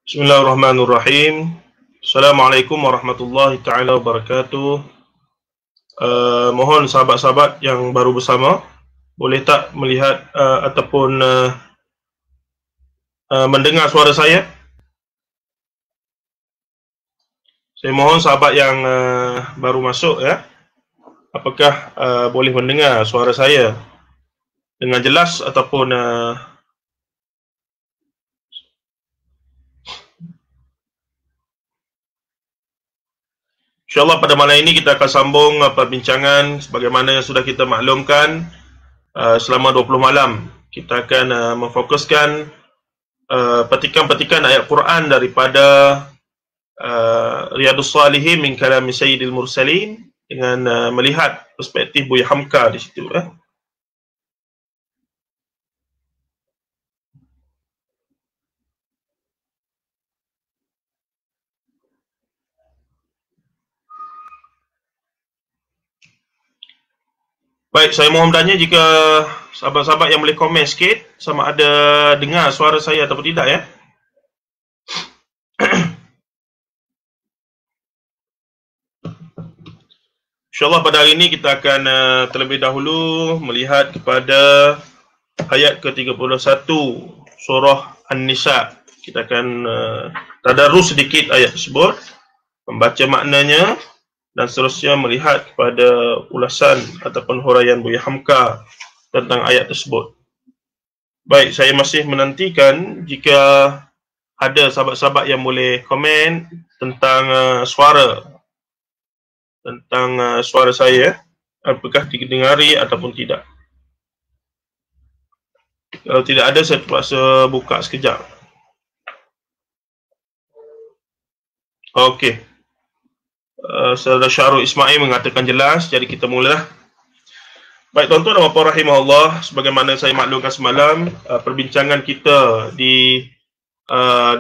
Bismillahirrahmanirrahim. Assalamualaikum warahmatullahi taala wabarakatuh. Mohon sahabat-sahabat yang baru bersama boleh tak melihat ataupun mendengar suara saya? Saya mohon sahabat yang baru masuk ya, apakah boleh mendengar suara saya dengan jelas ataupun InsyaAllah pada malam ini kita akan sambung perbincangan sebagaimana yang sudah kita maklumkan selama 20 malam. Kita akan memfokuskan petikan-petikan ayat Quran daripada Riyadhus Shalihin min kalami Sayyidil Mursalin dengan melihat perspektif Buya Hamka di situ. Baik, saya mohon bertanya jika sahabat-sahabat yang boleh komen sikit sama ada dengar suara saya ataupun tidak ya. InsyaAllah pada hari ini kita akan terlebih dahulu melihat kepada ayat ke-31 surah An-Nisa. Kita akan tadarus sedikit ayat tersebut, membaca maknanya dan seterusnya melihat kepada ulasan ataupun huraian Buya Hamka tentang ayat tersebut. Baik, saya masih menantikan jika ada sahabat-sahabat yang boleh komen tentang suara saya, apakah didengari ataupun tidak. Kalau tidak ada, saya terpaksa buka sekejap. Okey. Saudara Syahrul Ismail mengatakan jelas, jadi kita mulalah. Baik tuan-tuan dan puan rahimahullah, sebagaimana saya maklumkan semalam, perbincangan kita di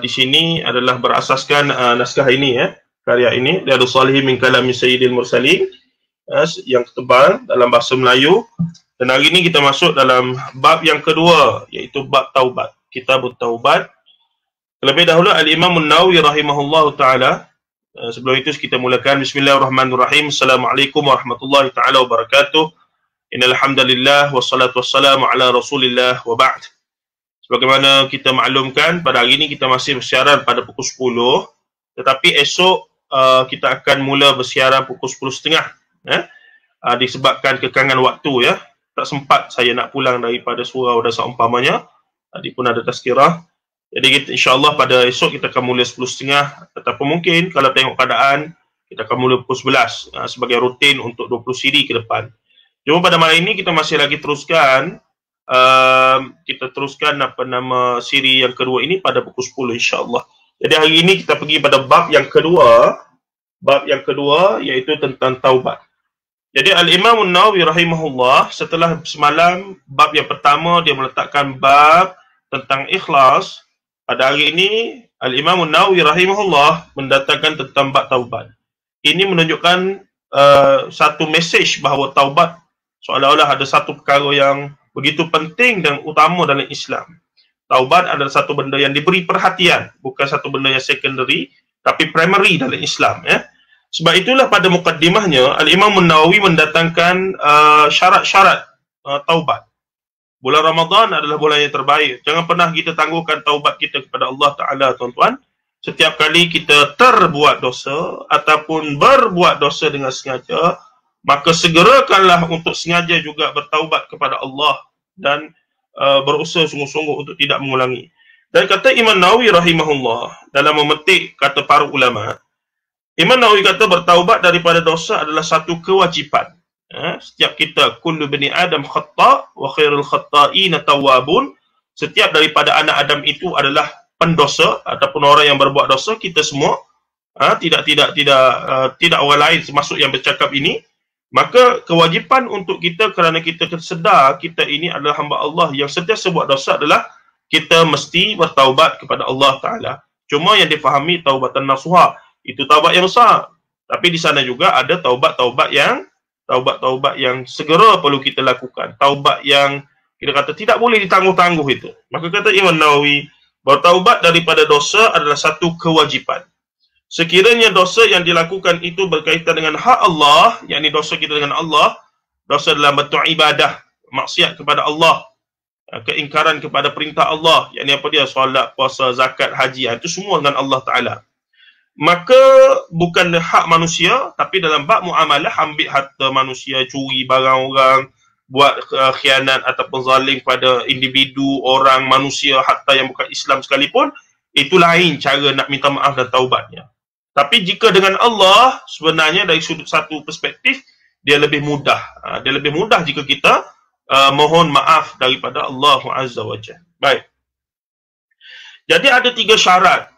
sini adalah berasaskan naskah ini ya, karya ini Riyadhus Shalihin min kalami Sayyidil Mursalin yang tebal dalam bahasa Melayu. Dan hari ini kita masuk dalam bab yang kedua, iaitu bab taubat, Kitabut Taubat. Terlebih dahulu Al-Imam An-Nawawi rahimahullahu taala. Sebelum itu kita mulakan Bismillahirrahmanirrahim. Assalamualaikum warahmatullahi taala wabarakatuh. Innal hamdalillah wassalatu wassalamu ala Rasulillah wa ba'd. Sebagaimana kita maklumkan, pada hari ini kita masih bersiaran pada pukul 10, tetapi esok kita akan mula bersiaran pukul 10.30 disebabkan kekangan waktu ya. Tak sempat saya nak pulang daripada surau dan seumpamanya. Tadi pun ada tazkirah. Jadi kita, insyaAllah pada esok kita akan mula 10.30, ataupun mungkin kalau tengok keadaan kita akan mula pukul 11 sebagai rutin untuk 20 siri ke depan. Cuma pada malam ini kita masih lagi teruskan siri yang kedua ini pada pukul 10 insyaAllah. Jadi hari ini kita pergi pada bab yang kedua iaitu tentang taubat. Jadi Al-Imam An-Nawawi rahimahullah setelah semalam bab yang pertama dia meletakkan bab tentang ikhlas. Pada hari ini, Al-Imam An-Nawawi rahimahullah mendatangkan tentang bab taubat. Ini menunjukkan satu mesej bahawa taubat seolah-olah ada satu perkara yang begitu penting dan utama dalam Islam. Taubat adalah satu benda yang diberi perhatian, bukan satu benda yang secondary, tapi primary dalam Islam. Ya. Sebab itulah pada mukaddimahnya, Al-Imam An-Nawawi mendatangkan syarat-syarat taubat. Bulan Ramadan adalah bulan yang terbaik. Jangan pernah kita tangguhkan taubat kita kepada Allah Ta'ala, tuan-tuan. Setiap kali kita terbuat dosa ataupun berbuat dosa dengan sengaja, maka segerakanlah untuk sengaja juga bertaubat kepada Allah dan berusaha sungguh-sungguh untuk tidak mengulangi. Dan kata Imam Nawawi rahimahullah dalam memetik kata para ulama, Imam Nawawi kata bertaubat daripada dosa adalah satu kewajipan. Setiap kita, kullu bani Adam khata' wa khairul khata'ina tawwabun. Setiap daripada anak Adam itu adalah pendosa ataupun orang yang berbuat dosa. Kita semua tidak orang lain termasuk yang bercakap ini. Maka kewajipan untuk kita, kerana kita sedar kita ini adalah hamba Allah yang sentiasa buat dosa, adalah kita mesti bertaubat kepada Allah Ta'ala. Cuma yang difahami taubatan nasuha, itu taubat yang besar. Tapi di sana juga ada taubat-taubat yang segera perlu kita lakukan. Taubat yang kita kata tidak boleh ditangguh-tangguh itu. Maka kata Imam Nawawi, Bertaubat daripada dosa adalah satu kewajipan. Sekiranya dosa yang dilakukan itu berkaitan dengan hak Allah, yakni dosa kita dengan Allah, dosa dalam bentuk ibadah, maksiat kepada Allah, keingkaran kepada perintah Allah, yakni apa dia, solat, puasa, zakat, haji, itu semua dengan Allah Ta'ala. Maka bukan hak manusia, tapi dalam bab muamalah, ambil harta manusia, curi barang orang, buat khianat ataupun zalim pada individu, orang, manusia, hatta yang bukan Islam sekalipun, itu lain cara nak minta maaf dan taubatnya. Tapi jika dengan Allah, sebenarnya dari sudut satu perspektif, dia lebih mudah. Dia lebih mudah jika kita mohon maaf daripada Allah Azza wa Jalla. Baik. Jadi ada 3 syarat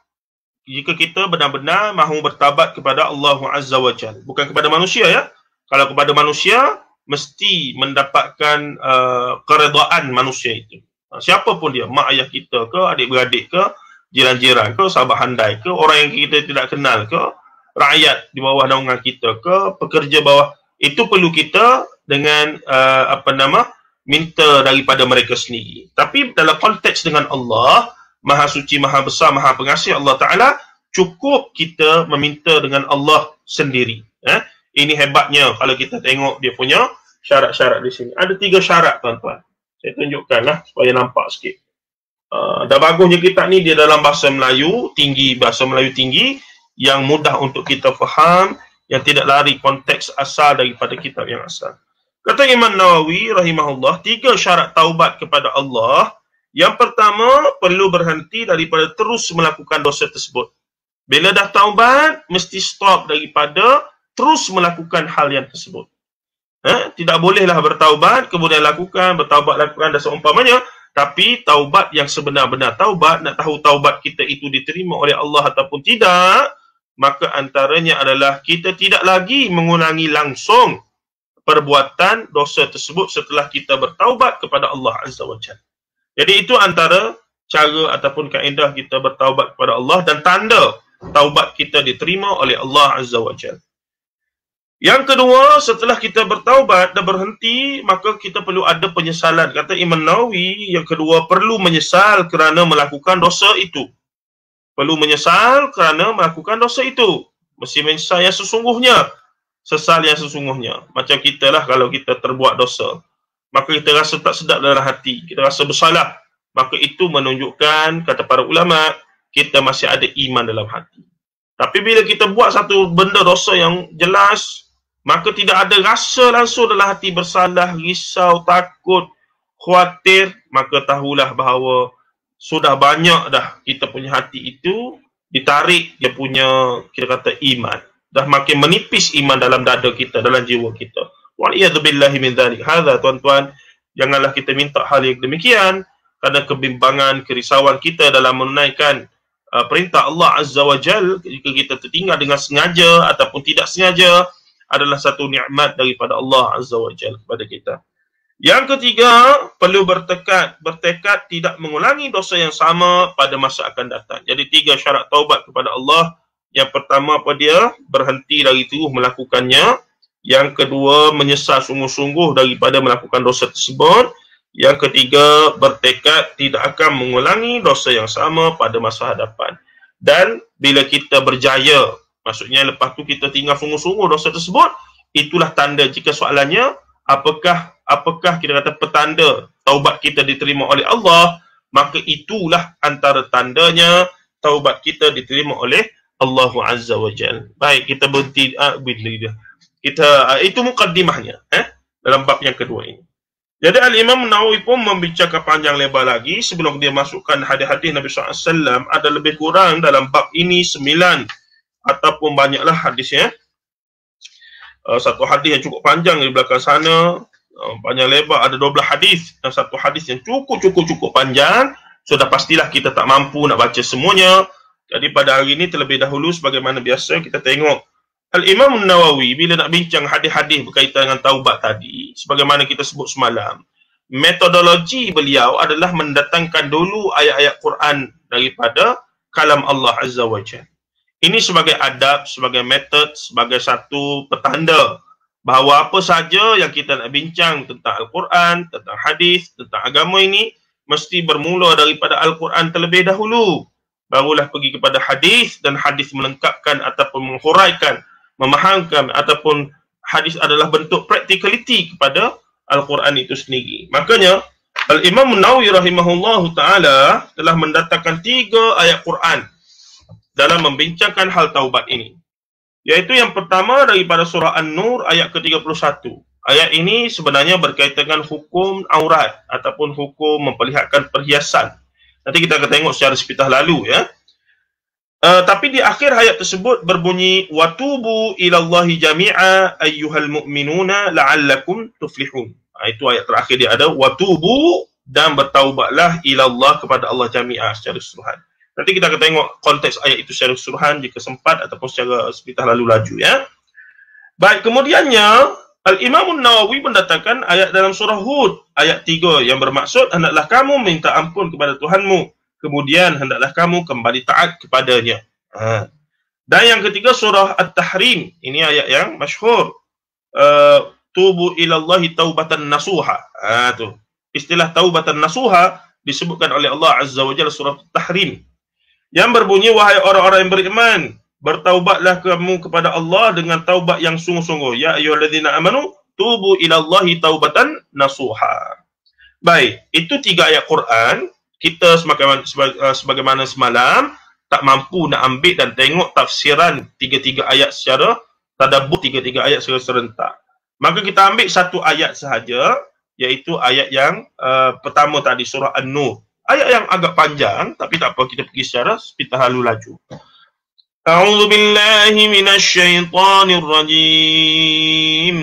jika kita benar-benar mahu bertaubat kepada Allah Azza wa Jalla. Bukan kepada manusia, ya. Kalau kepada manusia, mesti mendapatkan keredaan manusia itu. Siapa pun dia, mak ayah kita ke, adik-beradik ke, jiran-jiran ke, sahabat handai ke, orang yang kita tidak kenal ke, rakyat di bawah naungan kita ke, pekerja bawah, itu perlu kita dengan minta daripada mereka sendiri. Tapi dalam konteks dengan Allah, Maha Suci, Maha Besar, Maha Pengasih Allah Ta'ala, cukup kita meminta dengan Allah sendiri. Ini hebatnya kalau kita tengok dia punya syarat-syarat di sini. Ada 3 syarat, tuan-tuan. Saya tunjukkanlah supaya nampak sikit. Dah bagusnya kitab ni dia dalam bahasa Melayu tinggi, yang mudah untuk kita faham, yang tidak lari konteks asal daripada kitab yang asal. Kata Imam Nawawi rahimahullah, 3 syarat taubat kepada Allah. Yang pertama, perlu berhenti daripada terus melakukan dosa tersebut. Bila dah taubat, mesti stop daripada terus melakukan hal yang tersebut. Tidak bolehlah bertaubat, kemudian lakukan dan seumpamanya. Tapi taubat yang sebenar-benar taubat, nak tahu taubat kita itu diterima oleh Allah ataupun tidak, maka antaranya adalah kita tidak lagi mengulangi langsung perbuatan dosa tersebut setelah kita bertaubat kepada Allah Azza wa Jalla. Jadi itu antara cara ataupun kaedah kita bertaubat kepada Allah dan tanda taubat kita diterima oleh Allah Azza wa Jalla. Yang kedua, setelah kita bertaubat dan berhenti, maka kita perlu ada penyesalan. Kata Imam Nawawi, yang kedua, perlu menyesal kerana melakukan dosa itu. Perlu menyesal kerana melakukan dosa itu. Mesti menyesal yang sesungguhnya. Sesal yang sesungguhnya. Macam kita lah kalau kita terbuat dosa. Maka kita rasa tak sedap dalam hati. Kita rasa bersalah. Maka itu menunjukkan, kata para ulama, kita masih ada iman dalam hati. Tapi bila kita buat satu benda dosa yang jelas, maka tidak ada rasa langsung dalam hati bersalah, risau, takut, khawatir, maka tahulah bahawa sudah banyak dah kita punya hati itu ditarik dia punya, kita kata, iman. Dah makin menipis iman dalam dada kita, dalam jiwa kita. Wa'iyadzubillahi min dzalik. Hadza, tuan-tuan, janganlah kita minta hal yang demikian, kerana kebimbangan, kerisauan kita dalam menunaikan perintah Allah Azza wa Jal, jika kita tertinggal dengan sengaja ataupun tidak sengaja, adalah satu nikmat daripada Allah Azza wa Jalla kepada kita. Yang ketiga, perlu bertekad tidak mengulangi dosa yang sama pada masa akan datang. Jadi 3 syarat taubat kepada Allah. Yang pertama apa dia? Berhenti dari itu melakukannya. Yang kedua, menyesal sungguh-sungguh daripada melakukan dosa tersebut. Yang ketiga, bertekad tidak akan mengulangi dosa yang sama pada masa hadapan. Dan bila kita berjaya, maksudnya lepas tu kita tinggal sungguh-sungguh dosa tersebut, itulah tanda. Jika soalannya, apakah kita kata petanda taubat kita diterima oleh Allah, maka itulah antara tandanya taubat kita diterima oleh Allah Azza wa Jalla. Baik, kita berhenti itu mukaddimahnya dalam bab yang kedua ini. Jadi Al-Imam Nawawi pun membicarakan panjang lebar lagi sebelum dia masukkan hadis-hadis Nabi SAW. Ada lebih kurang dalam bab ini 9 ataupun banyaklah hadisnya. Satu hadis yang cukup panjang di belakang sana, panjang lebar, ada 12 hadis dan satu hadis yang cukup panjang. Sudah pastilah kita tak mampu nak baca semuanya. Jadi pada hari ini terlebih dahulu sebagaimana biasa kita tengok Al-Imam Nawawi bila nak bincang hadis-hadis berkaitan dengan taubat tadi, sebagaimana kita sebut semalam, metodologi beliau adalah mendatangkan dulu ayat-ayat Quran daripada kalam Allah Azza wa Jalla. Ini sebagai adab, sebagai metod, sebagai satu petanda bahawa apa saja yang kita nak bincang tentang Al-Quran, tentang hadis, tentang agama ini, mesti bermula daripada Al-Quran terlebih dahulu. Barulah pergi kepada hadis, dan hadis melengkapkan ataupun menghuraikan, memahamkan, ataupun hadis adalah bentuk practicality kepada Al-Quran itu sendiri. Makanya Al-Imam Nawawi rahimahullahu ta'ala telah mendatangkan 3 ayat Quran dalam membincangkan hal taubat ini. Iaitu yang pertama daripada surah An-Nur ayat ke-31. Ayat ini sebenarnya berkaitan dengan hukum aurat ataupun hukum memperlihatkan perhiasan. Nanti kita akan tengok secara sepitah lalu, ya. Tapi di akhir ayat tersebut berbunyi watubu ilallahi jami'a ayyuhal mu'minuna la'allakum tuflihun. Itu ayat terakhir dia ada watubu, dan bertaubatlah ilallah kepada Allah jami'a secara keseluruhan. Nanti kita akan tengok konteks ayat itu secara keseluruhan jika sempat ataupun secara sepitah lalu laju, ya. Baik, kemudiannya Al-Imam Nawawi mendatangkan ayat dalam surah Hud ayat 3 yang bermaksud hendaklah kamu minta ampun kepada Tuhanmu, kemudian hendaklah kamu kembali taat kepadanya. Dan yang ketiga surah At-Tahrim, ini ayat yang masyhur, tubu ilallahi taubatan nasuha. Tu istilah taubatan nasuha disebutkan oleh Allah Azza wa Jalla surah At-Tahrim yang berbunyi wahai orang-orang yang beriman, bertaubatlah kamu kepada Allah dengan taubat yang sungguh-sungguh. Ya ayyuhalladzina amanu tubu ilallahi taubatan nasuha. Baik, itu 3 ayat Quran. Kita sebagaimana semalam tak mampu nak ambil dan tengok tafsiran 3 ayat secara tadabbur, 3 ayat secara serentak. Maka kita ambil satu ayat sahaja, iaitu ayat yang pertama tadi, surah An-Nur. Ayat yang agak panjang, tapi tak apa, kita pergi secara sepitah lalu laju. A'udzu billahi minasy syaithanir rajim.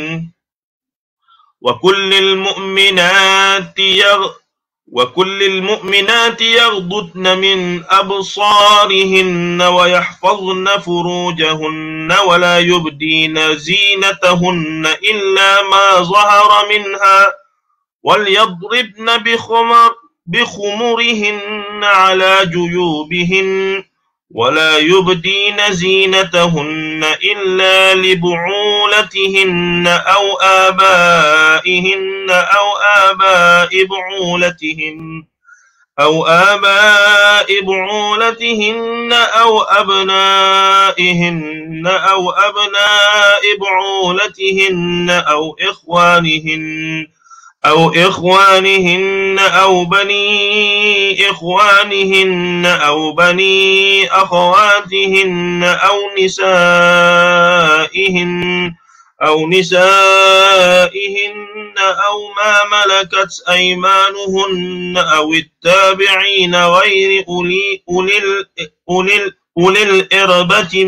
Wa kullil mu'minati yaghdudna min absarihinna wa yahfazna furujahunna wa la yubdina zinatahunna illa ma zahara minha wal yadribna bikhumurihinna ala juyubihinna ولا يبدين زينتهن إلا لبعولتهن أو آبائهن أو آباء بعولتهن أو أبنائهن أو أبناء بعولتهن أو إخوانهن أو بني إخوانهن أو بني أخواتهن أو نسائهن أو ما ملكت أيمانهن أو التابعين غير أولي الإربة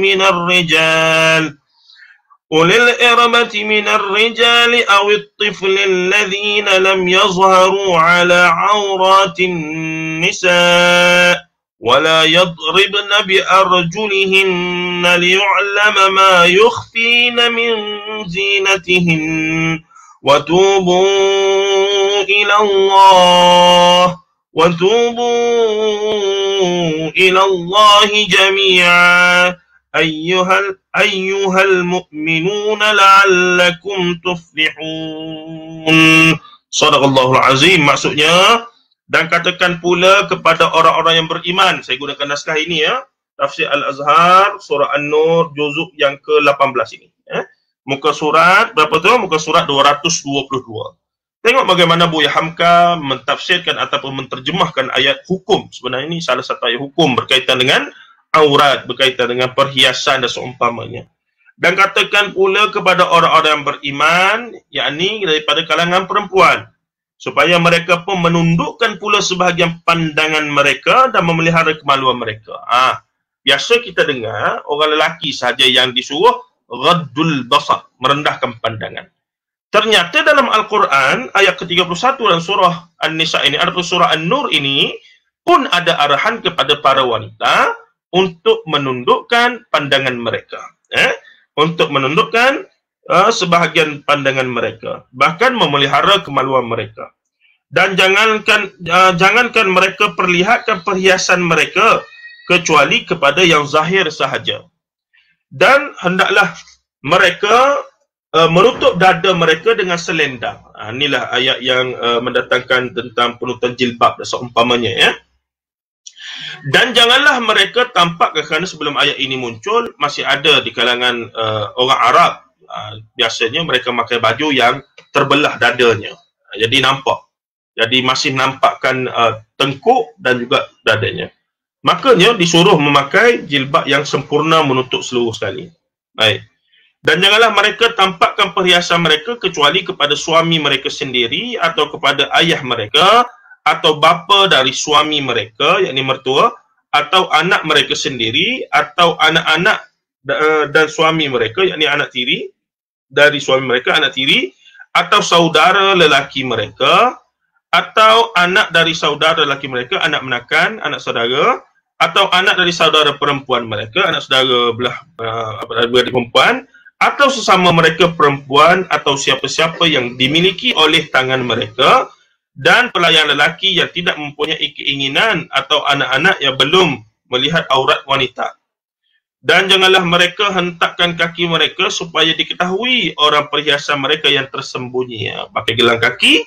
من الرجال أو الطفل الذين لم يظهروا على عورات النساء ولا يضربن بأرجلهن ليعلم ما يخفين من زينتهن وتوبوا إلى الله جميعا أيها المؤمنون لعلكم تفلحون. Sadaqallahul Azim. Maksudnya, dan katakan pula kepada orang-orang yang beriman. Saya gunakan naskah ini, ya. Tafsir Al-Azhar, surah An-Nur, juzuk yang ke-18 ini. Muka surat, berapa tu? Muka surat 222. Tengok bagaimana Buya Hamka mentafsirkan ataupun menterjemahkan ayat hukum. Sebenarnya ini salah satu ayat hukum berkaitan dengan aurat, berkaitan dengan perhiasan dan seumpamanya. Dan katakan pula kepada orang-orang yang beriman, yakni daripada kalangan perempuan, supaya mereka pun menundukkan pula sebahagian pandangan mereka dan memelihara kemaluan mereka. Biasa kita dengar orang lelaki sahaja yang disuruh ghaddul basar, merendahkan pandangan. Ternyata dalam Al-Quran ayat ke-31 dalam surah An-Nisa ini, ataupun surah An-Nur ini pun ada arahan kepada para wanita untuk menundukkan pandangan mereka, untuk menundukkan sebahagian pandangan mereka, bahkan memelihara kemaluan mereka. Dan jangankan mereka perlihatkan perhiasan mereka kecuali kepada yang zahir sahaja. Dan hendaklah mereka menutup dada mereka dengan selendang. Inilah ayat yang mendatangkan tentang penutupan jilbab dan seumpamanya, ya. Dan janganlah mereka tampak, kerana sebelum ayat ini muncul masih ada di kalangan orang Arab, biasanya mereka pakai baju yang terbelah dadanya, jadi nampak, jadi masih menampakkan tengkuk dan juga dadanya. Makanya disuruh memakai jilbab yang sempurna menutup seluruh sekali. Baik. Dan janganlah mereka tampakkan perhiasan mereka kecuali kepada suami mereka sendiri atau kepada ayah mereka atau bapa dari suami mereka, yakni mertua, atau anak mereka sendiri atau anak-anak dan suami mereka, yakni anak tiri dari suami mereka, anak tiri, atau saudara lelaki mereka, atau anak dari saudara lelaki mereka, anak menakan, anak saudara, atau anak dari saudara perempuan mereka, anak saudara belah beradik perempuan, atau sesama mereka perempuan, atau siapa-siapa yang dimiliki oleh tangan mereka, dan pelayan lelaki yang tidak mempunyai keinginan, atau anak-anak yang belum melihat aurat wanita. Dan janganlah mereka hentakkan kaki mereka supaya diketahui orang perhiasan mereka yang tersembunyi. Pakai gelang kaki,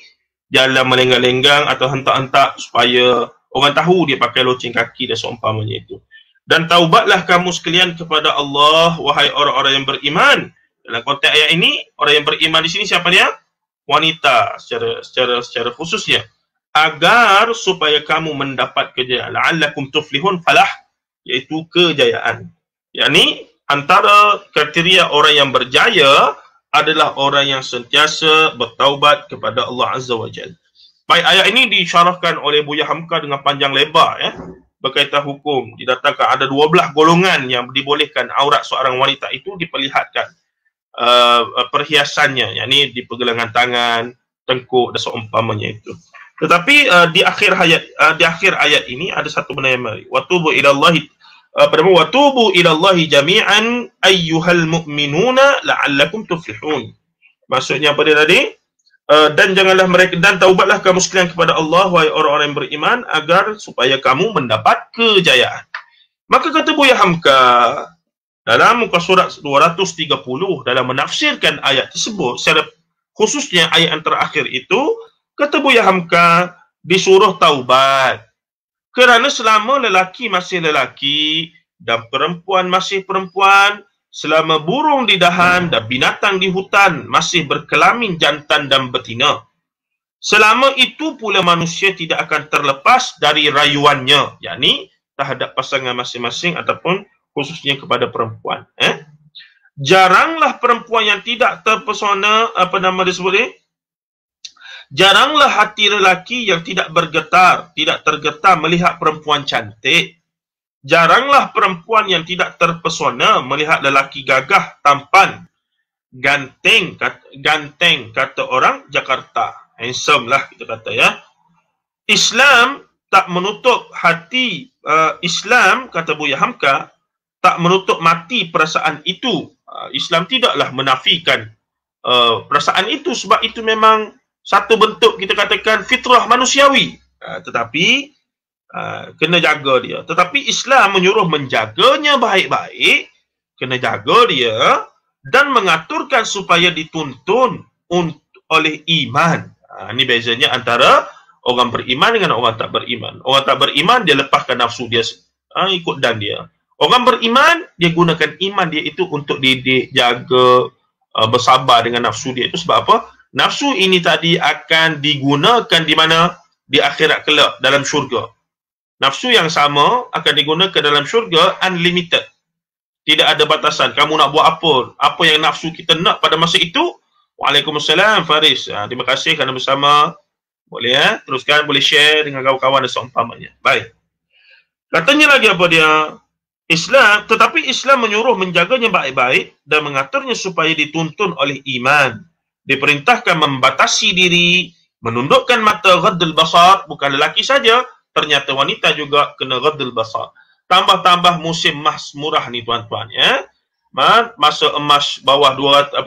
jalan melenggang-lenggang atau hentak-hentak supaya orang tahu dia pakai loceng kaki dan seumpamanya itu. Dan taubatlah kamu sekalian kepada Allah, wahai orang-orang yang beriman. Dalam konteks ayat ini, orang yang beriman di sini siapa dia? Wanita secara khususnya. Agar supaya kamu mendapat kejayaan. La'allakum tuflihun, falah, iaitu kejayaan. Yakni antara kriteria orang yang berjaya adalah orang yang sentiasa bertaubat kepada Allah Azza wa Jalla. Baik, ayat ini disyarahkan oleh Buya Hamka dengan panjang lebar, ya. Berkaitan hukum, didatangkan ada 12 golongan yang dibolehkan aurat seorang wanita itu diperlihatkan perhiasannya, yakni di pergelangan tangan, tengkuk dan seumpamanya itu. Tetapi di akhir ayat ini ada satu benda yang menarik. Watubu ilallahi watubu ilallahi jami'an ayyuhal mu'minuna la'allakum tuflihun. Maksudnya apa dia tadi? Dan janganlah mereka, dan taubatlah kamu sekalian kepada Allah, wahai orang-orang yang beriman, agar supaya kamu mendapat kejayaan. Maka kata Buya Hamka dalam muka surat 230 dalam menafsirkan ayat tersebut, secara khususnya ayat yang terakhir itu, kata Buya Hamka disuruh taubat. Kerana selama lelaki masih lelaki dan perempuan masih perempuan, selama burung di dahan dan binatang di hutan masih berkelamin jantan dan betina, selama itu pula manusia tidak akan terlepas dari rayuannya, yakni terhadap pasangan masing-masing ataupun khususnya kepada perempuan. Jaranglah perempuan yang tidak terpesona, jaranglah hati lelaki yang tidak bergetar, tidak tergetar melihat perempuan cantik. Jaranglah perempuan yang tidak terpesona melihat lelaki gagah, tampan, ganteng kata orang Jakarta. Handsome lah kita kata, ya. Islam tak menutup hati, Islam kata Buya Hamka tak menutup mati perasaan itu. Islam tidaklah menafikan perasaan itu, sebab itu memang satu bentuk kita katakan fitrah manusiawi. Tetapi kena jaga dia. Tetapi Islam menyuruh menjaganya baik-baik, kena jaga dia dan mengaturkan supaya dituntun oleh iman. Ini bezanya antara orang beriman dengan orang tak beriman. Orang tak beriman dia lepaskan nafsu dia, ikut dan dia. Orang beriman dia gunakan iman dia itu untuk didik, jaga, bersabar dengan nafsu dia itu. Sebab apa? Nafsu ini tadi akan digunakan di mana? Di akhirat kelak, dalam syurga. Nafsu yang sama akan digunakan dalam syurga unlimited. Tidak ada batasan. Kamu nak buat apa? Apa yang nafsu kita nak pada masa itu? Waalaikumsalam Faris. Terima kasih kerana bersama. Boleh, ya? Teruskan, boleh share dengan kawan-kawan dan seumpamanya. Baik. Katanya lagi apa dia? Islam, tetapi Islam menyuruh menjaganya baik-baik dan mengaturnya supaya dituntun oleh iman. Diperintahkan membatasi diri, menundukkan mata, ghaddul basar, bukan lelaki saja, ternyata wanita juga kena ghaddul basar. Tambah-tambah musim emas murah ni tuan-tuan, ya. Masa emas bawah 150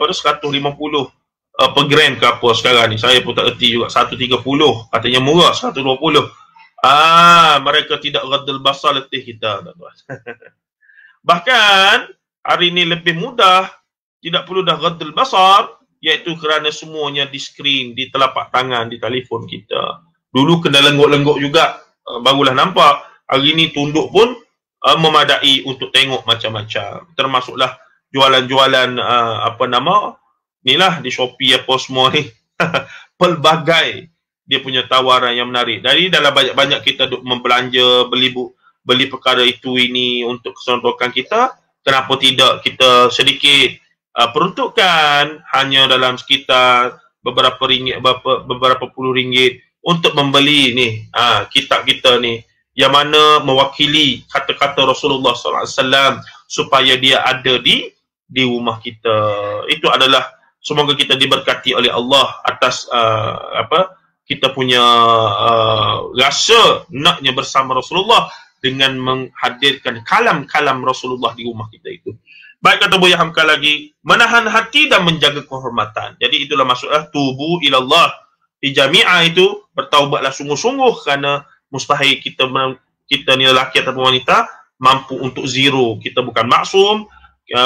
per gram ke apa sekarang ni, saya pun tak erti juga. 130 katanya murah, 120. Mereka tidak ghaddul basar letih kita, tuan-tuan. Bahkan hari ini lebih mudah tidak perlu dah ghaddul basar, iaitu kerana semuanya di skrin, di telapak tangan, di telefon kita. Dulu kena lenggok-lenggok juga, barulah nampak. Hari ni tunduk pun memadai untuk tengok macam-macam. Termasuklah jualan-jualan inilah di Shopee apa semua ni. Pelbagai dia punya tawaran yang menarik. Dari dalam banyak-banyak kita duk membelanja, beli perkara itu ini untuk keseronokan kita, kenapa tidak kita sedikit peruntukkan hanya dalam sekitar beberapa ringgit, beberapa puluh ringgit untuk membeli ni kitab kita ni yang mana mewakili kata-kata Rasulullah SAW supaya dia ada di rumah kita. Itu adalah semoga kita diberkati oleh Allah atas kita punya rasa naknya bersama Rasulullah dengan menghadirkan kalam-kalam Rasulullah di rumah kita itu. Baik, kata Buya Hamka lagi, menahan hati dan menjaga kehormatan. Jadi itulah maksudnya tubu ilallah. Di jami'ah itu bertaubatlah sungguh-sungguh, kerana mustahil kita ni lelaki atau wanita mampu untuk zero. Kita bukan maksum,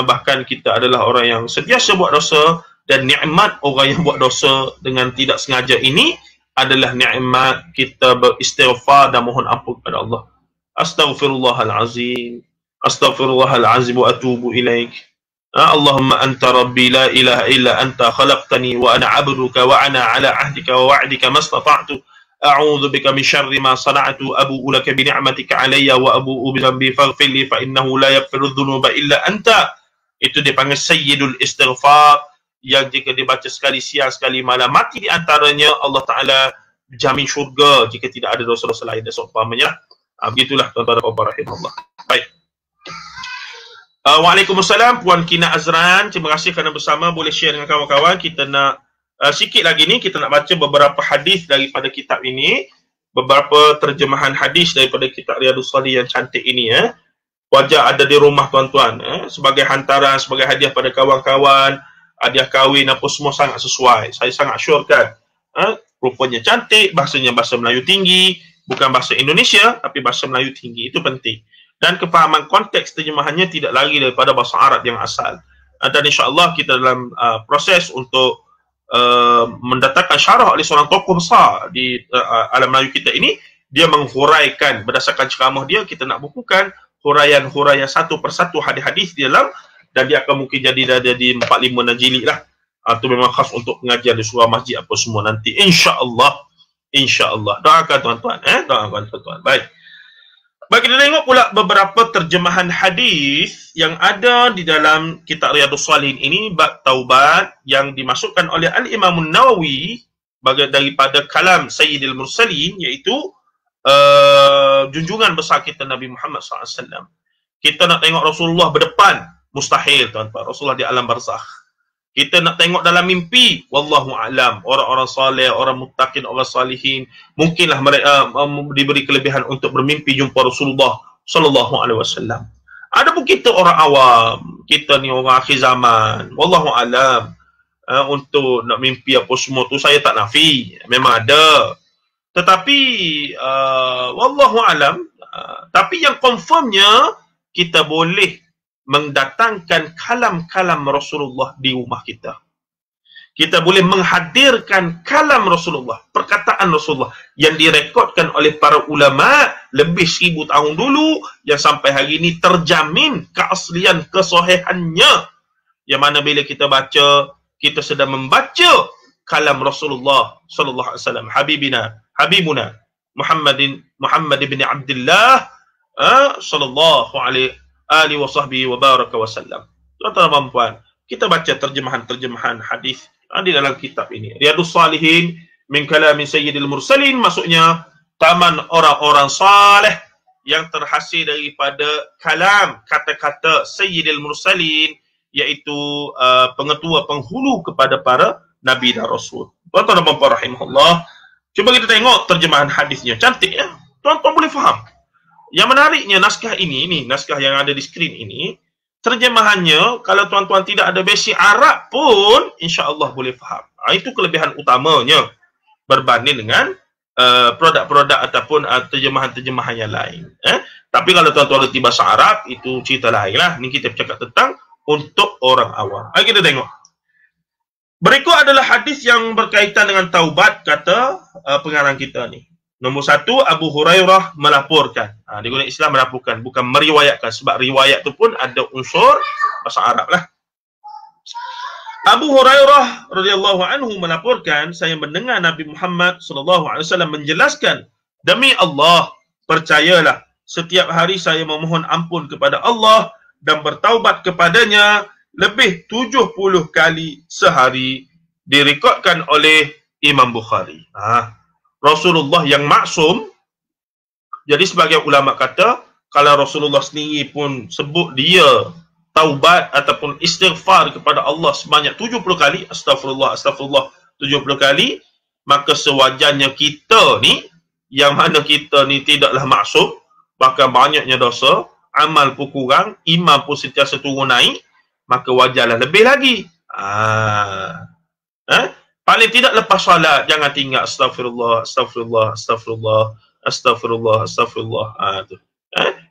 bahkan kita adalah orang yang sentiasa buat dosa, dan nikmat orang yang buat dosa dengan tidak sengaja ini adalah nikmat kita beristighfar dan mohon ampun kepada Allah. Astaghfirullahalazim, astaghfirullahalazim wa atubu ilaik. Allahumma anta rabbi la ilaha illa anta khalaqtani wa ana abduka wa ana ala ahdika wa wa'dika mastata'tu a'udzu bika min syarri ma sana'tu abu'u laka bi ni'matika alayya wa abu'u bi dhanbi faghfir li fa innahu la yaghfiru dhunuba illa anta. Itu dipanggil sayyidul istighfar, yang jika dibaca sekali siang sekali malam, mati di antaranya, Allah Ta'ala jamin syurga jika tidak ada dosa-dosa lain dan seumpamanya. Begitulah tuan-tuan dan puan rahimahullah. Baik. Waalaikumsalam Puan Kina Azran, terima kasih kerana bersama, boleh share dengan kawan-kawan. Kita nak sikit lagi ni, kita nak baca beberapa hadis daripada kitab ini, beberapa terjemahan hadis daripada kitab Riyadhus Shalihin yang cantik ini Wajar ada di rumah tuan-tuan sebagai hantaran, sebagai hadiah pada kawan-kawan, hadiah kahwin apa semua sangat sesuai. Saya sangat sure kan. Rupanya cantik, bahasanya bahasa Melayu tinggi, bukan bahasa Indonesia tapi bahasa Melayu tinggi, itu penting. Dan kefahaman konteks terjemahannya tidak lagi daripada bahasa Arab yang asal. Dan insya-Allah kita dalam proses untuk mendatangkan syarah oleh seorang tokoh besar di alam Melayu kita ini. Dia menghuraikan berdasarkan ceramah dia, kita nak bukukan huraian-huraian satu persatu hadis-hadis di dalam, dan dia akan mungkin jadi ada di 4-5 dan jilid lah. Itu memang khas untuk pengajian di surah masjid apa semua nanti, insya-Allah. Insya-Allah. Doakan tuan-tuan, doakan tuan-tuan. Baik. Baik, kita tengok pula beberapa terjemahan hadis yang ada di dalam kitab Riyadhus Shalihin ini, bab taubat, yang dimasukkan oleh Al-Imam Nawawi daripada kalam Sayyidil Mursalin, iaitu junjungan besar kita Nabi Muhammad SAW. Kita nak tengok Rasulullah berdepan, mustahil tuan-tuan. Rasulullah di alam barzakh. Kita nak tengok dalam mimpi, wallahu alam, orang-orang saleh, orang muttaqin, orang salihin, mungkinlah mereka diberi kelebihan untuk bermimpi jumpa Rasulullah sallallahu alaihi wasallam. Adapun kita orang awam, kita ni orang akhir zaman, wallahu alam, untuk nak mimpi apa semua tu saya tak nafi, memang ada. Tetapi wallahu alam, tapi yang confirmnya kita boleh mendatangkan kalam-kalam Rasulullah di rumah kita. Kita boleh menghadirkan kalam Rasulullah, perkataan Rasulullah yang direkodkan oleh para ulama lebih 1000 tahun dulu, yang sampai hari ini terjamin keaslian, kesahihannya. Yang mana bila kita baca, kita sedang membaca kalam Rasulullah sallallahu alaihi wasallam, habibuna Muhammad bin Abdullah sallallahu alaihi wa sahbihi wa baraka wa sallam. Tuan-tuan dan puan, kita baca terjemahan hadis di dalam kitab ini. Riyadhus Shalihin min kalamin Sayyidil Mursalin, maksudnya taman orang-orang saleh yang terhasil daripada kalam, kata-kata Sayyidil Mursalin, iaitu pengetua, penghulu kepada para nabi dan rasul. Tuan-tuan dan puan rahimahullah, cuba kita tengok terjemahan hadisnya. Cantik ya? Tuan-tuan boleh faham. Yang menariknya naskah ini, naskah yang ada di skrin ini, terjemahannya kalau tuan-tuan tidak ada basic Arab pun insya-Allah boleh faham. Itu kelebihan utamanya berbanding dengan produk-produk ataupun terjemahan-terjemahan yang lain. Tapi kalau tuan-tuan reti bahasa Arab, itu cerita lain lah. Ni kita bercakap tentang untuk orang awam. Mari kita tengok. Berikut adalah hadis yang berkaitan dengan taubat, kata pengarang kita ni. Nombor 1, Abu Hurairah melaporkan. Dia guna Islam melaporkan, bukan meriwayatkan. Sebab riwayat tu pun ada unsur bahasa Arab lah. Abu Hurairah radhiyallahu anhu melaporkan, saya mendengar Nabi Muhammad sallallahu alaihi wasallam menjelaskan, demi Allah, percayalah, setiap hari saya memohon ampun kepada Allah dan bertaubat kepadanya lebih 70 kali sehari, direkodkan oleh Imam Bukhari. Rasulullah yang maksum. Jadi sebagai ulama kata, kalau Rasulullah sendiri pun sebut dia taubat ataupun istighfar kepada Allah sebanyak 70 kali, astagfirullah, astagfirullah 70 kali, maka sewajarnya kita ni, yang mana kita ni tidaklah maksum, bahkan banyaknya dosa, amal pun kurang, iman pun sentiasa turun naik, maka wajarlah lebih lagi. Paling tidak lepas solat, jangan tinggal astagfirullah, astagfirullah, astagfirullah, astagfirullah, astagfirullah.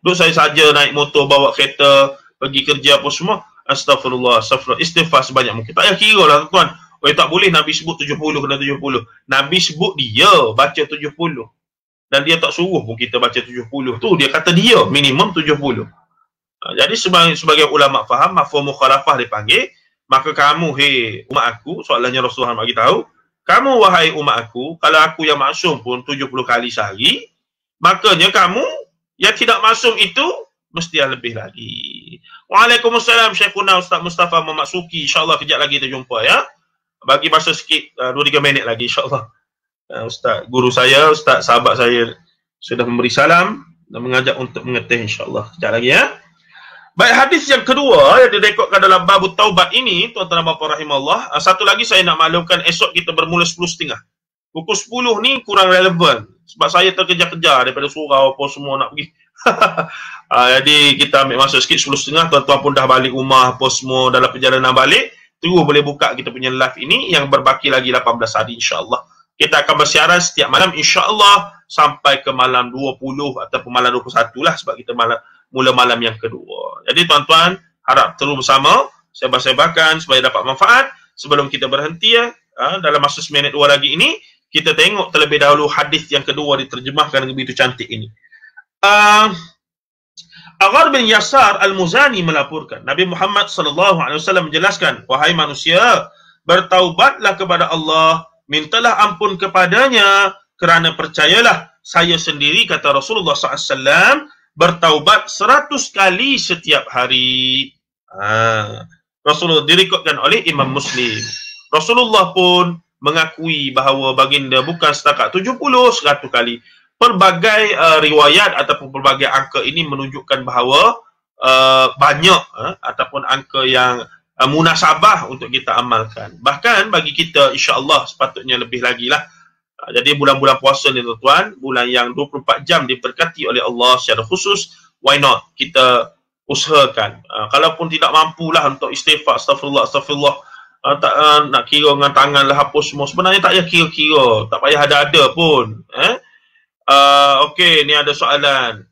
Duk saya saja naik motor, bawa kereta, pergi kerja apa semua, astagfirullah, astagfirullah, istighfar sebanyak mungkin. Tak payah kira lah tuan. Tak boleh Nabi sebut 70, kena 70. Nabi sebut dia baca 70. Dan dia tak suruh pun kita baca 70 tu. Dia kata dia minimum 70. Jadi sebagai ulama faham, mafhum mukhalafah dipanggil. Maka kamu, hei umat aku, soalannya Rasulullah bagi tahu, kamu wahai umat aku, kalau aku yang maksum pun 70 kali sehari, makanya kamu yang tidak maksum itu mestilah lebih lagi. Waalaikumsalam Syekhuna Ustaz Mustafa Muhammad Suki. InsyaAllah kejap lagi kita jumpa ya. Bagi masa sikit, 2-3 minit lagi insyaAllah. Ustaz guru saya, Ustaz sahabat saya sudah memberi salam dan mengajak untuk mengetih insyaAllah. Kejap lagi ya. Baik, hadis yang kedua yang direkodkan dalam bab taubat ini, tuan-tuan dan puan rahimahullah. Satu lagi saya nak maklumkan, esok kita bermula 10.30. Pukul 10 ni kurang relevan sebab saya terkejar-kejar daripada surau apa semua nak pergi. Jadi kita ambil masa sikit 10.30, tuan-tuan pun dah balik rumah apa semua, dalam perjalanan balik terus boleh buka kita punya live ini yang berbaki lagi 18 hari insya-Allah. Kita akan bersiaran setiap malam insya-Allah sampai ke malam 20 ataupun malam 21 lah, sebab kita mula malam yang kedua. Jadi tuan-tuan harap terus bersama, sebar-sebarkan supaya dapat manfaat. Sebelum kita berhenti dalam masa seminit 2 lagi ini, kita tengok terlebih dahulu hadis yang kedua diterjemahkan begitu cantik ini. Aghar bin Yasar Al-Muzani melaporkan, Nabi Muhammad SAW menjelaskan, wahai manusia, bertaubatlah kepada Allah, mintalah ampun kepadanya, kerana percayalah, saya sendiri, kata Rasulullah SAW, bertaubat 100 kali setiap hari. Rasulullah direkodkan oleh Imam Muslim. Rasulullah pun mengakui bahawa baginda bukan setakat 70, 100 kali. Pelbagai riwayat ataupun pelbagai angka ini menunjukkan bahawa banyak ataupun angka yang munasabah untuk kita amalkan. Bahkan bagi kita insya-Allah sepatutnya lebih lagi lah. Jadi bulan-bulan puasa ni tuan-tuan, bulan yang 24 jam diberkati oleh Allah secara khusus, why not kita usahakan. Kalaupun tidak mampulah untuk istighfar, astagfirullah, astagfirullah, tak nak kira dengan tangan lah apa semua, sebenarnya tak payah kira-kira, tak payah ada-ada pun. Okey, ni ada soalan.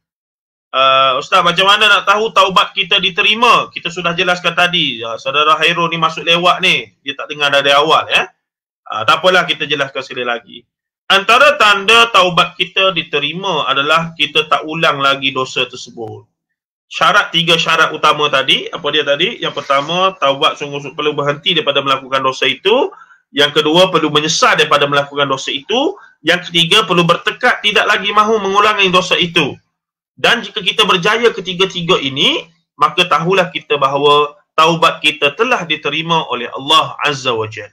Ustaz, macam mana nak tahu taubat kita diterima? Kita sudah jelaskan tadi. Saudara Hairul ni masuk lewat ni, dia tak dengar dari awal ya. Tak apalah, kita jelaskan sekali lagi. Antara tanda taubat kita diterima adalah kita tak ulang lagi dosa tersebut. Syarat, 3 syarat utama tadi. Apa dia tadi? Yang pertama, taubat sungguh-sungguh perlu berhenti daripada melakukan dosa itu. Yang kedua, perlu menyesal daripada melakukan dosa itu. Yang ketiga, perlu bertekad tidak lagi mahu mengulangi dosa itu. Dan jika kita berjaya ketiga-tiga ini, maka tahulah kita bahawa taubat kita telah diterima oleh Allah Azza wa Jalla.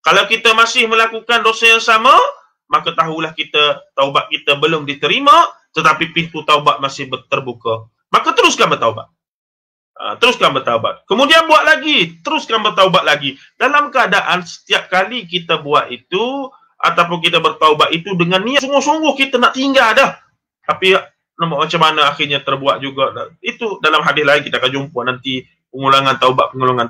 Kalau kita masih melakukan dosa yang sama, maka tahulah kita taubat kita belum diterima, tetapi pintu taubat masih terbuka. Maka teruskan bertaubat. Teruskan bertaubat. Kemudian buat lagi, teruskan bertaubat lagi. Dalam keadaan setiap kali kita buat itu ataupun kita bertaubat itu dengan niat sungguh-sungguh kita nak tinggal dah. Tapi nampak macam mana akhirnya terbuat juga. Itu dalam hadis lain kita akan jumpa nanti pengulangan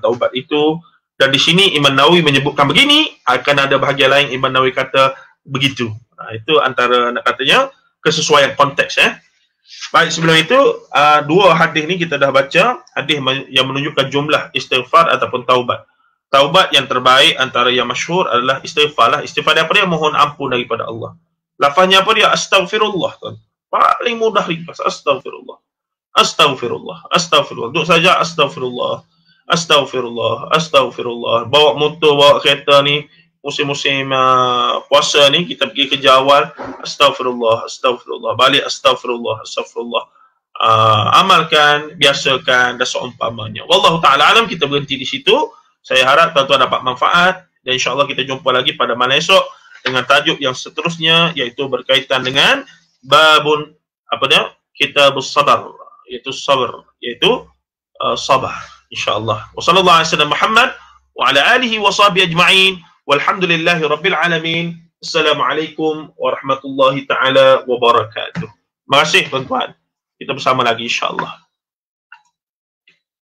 taubat itu. Dan di sini Imam Nawawi menyebutkan begini, akan ada bahagian lain Imam Nawawi kata begitu. Itu antara nak katanya kesesuaian konteks Baik, sebelum itu dua hadis ni kita dah baca, hadis yang menunjukkan jumlah istighfar ataupun taubat. Taubat yang terbaik antara yang masyhur adalah istighfar lah. Istighfar dia apa dia? Mohon ampun daripada Allah. Lafaznya apa dia? Astaghfirullah, tuan. Paling mudah ringkas, astaghfirullah. Astaghfirullah. Astaghfirullah. Duduk saja astaghfirullah. Astaghfirullah. Astaghfirullah. Bawa motor, bawa kereta ni, musim-musim puasa ni kita pergi kerja awal, astaghfirullah, astaghfirullah, balik astaghfirullah, astaghfirullah. Amalkan, biasakan dan seumpamanya. Wallahu taala alam. Kita berhenti di situ. Saya harap tuan-tuan dapat manfaat dan insya-Allah kita jumpa lagi pada malam esok dengan tajuk yang seterusnya, iaitu berkaitan dengan babun apa dia? Kitabus sabar, iaitu sabar, iaitu sabar insya-Allah. Wassallallahu alaihi wasallam Muhammad wa ala alihi wa sahbihi ajma'in. Walhamdulillahi rabbil alamin. Assalamualaikum warahmatullahi taala wabarakatuh. Terima kasih tuan-tuan. Kita bersama lagi insya-Allah.